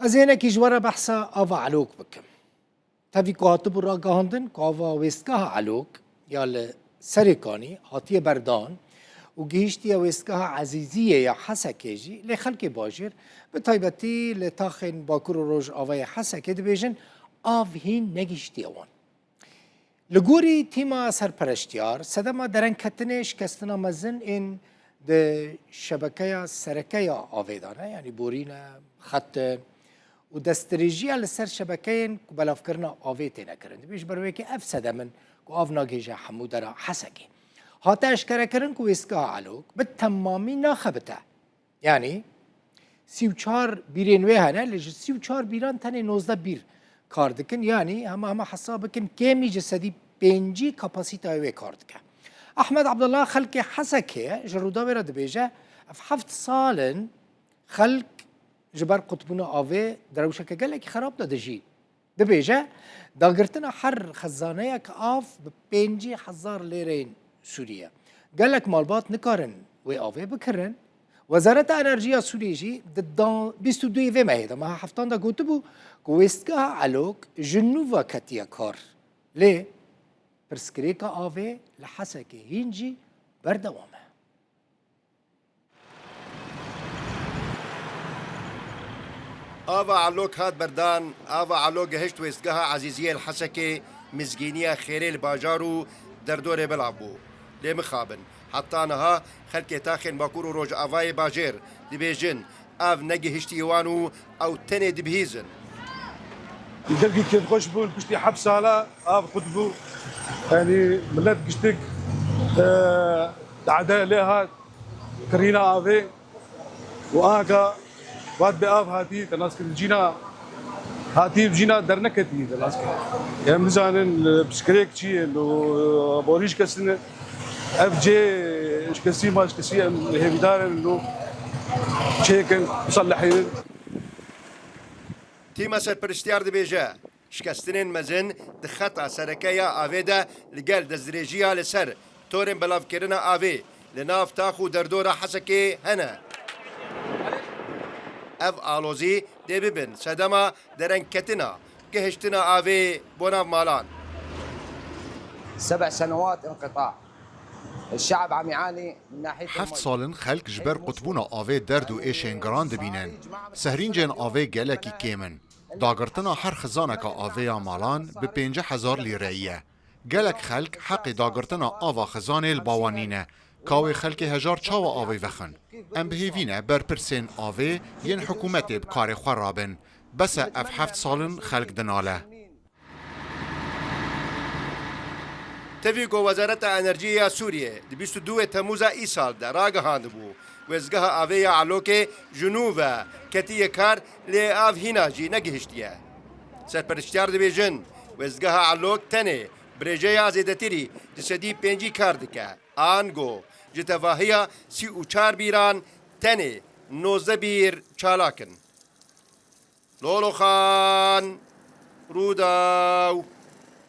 از هنکی جوارا بحثا آوا علوک بکم. تاوی کاتب را گهاندن که آوا ویسکاه علوک یا سرکانی هاتیه بردان و گیشتی ویسکاه عزیزیه یا حسکه جی لخلق باجر به طایبتی لتاخن باکر و روش آوای حسکه دبیجن آو هین نگیشتی اوان. لگوری تیما سرپرشتیار صدما درن کتنش کستنا مزن این ده شبکه سرکه آویدانه یعنی بورینه خط و دستریجی لسر شبکه که بلاف کرنا آویتی نکرند بیش بروی که افسده من که آف ناگیجه حموده را حسکی هاته اشکره کرن که ویسکا علوک به تمامی ناخبته یعنی 34 بیرین وی هنه لیش 34 بیران تنه 19 بیر کار دکن یعنی همه حساب کن کمی جسدی پنجی کپاسیتا وی کار دکن احمد عبدالله خلق حسکه جرودا برد بیجه اف 7 سالن خلق جبر قطبنا آوه دروشه که گله که خراب داده جی دبیجه داگرتنا هر خزانه یک آف به 50,000 لیرین سوریه گلک مالبات نکارن و آوه بکرن وزارت انرژی سوریه جی ددان 22 و مهیده ما هفتان دا گوته بو که ویستگاه علوک جنوبا کتیا کار لی پرسکریکا آوه لحسه که هینجی بردوامه آوا علوك هاد بردان آوا علوك هشت ويسقها عزيزية الحسكة مزجينية خيري الباجارو دردور بلعبو ليه مخابن حتى نها خلق تاخن باكورو روج آواي باجير دبيجن آف نجي هشتي يوانو أو تني دبهيزن يدلقي كيف خوش بول كشتي حبس على آف خطبو يعني ملات كشتك عدا لها كرينا آفي وآكا بعد بآف هاتي تناس كده جينا هاتي بجينا درنكتي تناس كده يعني مثلا بسكريك شيء إنه بوريش كسنة أف جي إيش كسي ما إيش كسي هي بدار إنه شيكن مصلحين تيما سرپرستيار دبيجا شكستنين مزن دخطا سركيا آفيدا لقال دزريجيا لسر تورن بلاف كرنا آفي لناف تاخو دردورا حسكي هنا اف آلوزی دی ببین صدما درن کتنا گهشتنا آوی بوناف مالان 7 سنوات انقطاع الشعب عم يعاني من ناحية 7 سالن خلق جبر قطبونا آوه درد و ایشین گران دبینن سهرین جن آوه گلکی کیمن داگرتنا هر خزانک آوه مالان به 50,000 لیره گلک خلق حق داگرتنا آوه خزانه الباوانینه کاوی خلق هزار چاو آوی وخن ام بهیوینه برپرسین آوی ین حکومت بکار خرابن بس اف 7 سالن خلق دناله تفيقو وزارة انرژی سوریه دی 22 تموز ای سال ده راگهاند بو وزگاه آوی علوکه جنوبه کتی کار لی آف هیناجی نگهشتیه سرپرشتیار دی بیجن وزگاه علوک تنه برجه آزیدتیری جسدی 5 کار دکه آنگو جتواهیا 34 بیران تنه 19 بیر چالاکن لولو خان روداو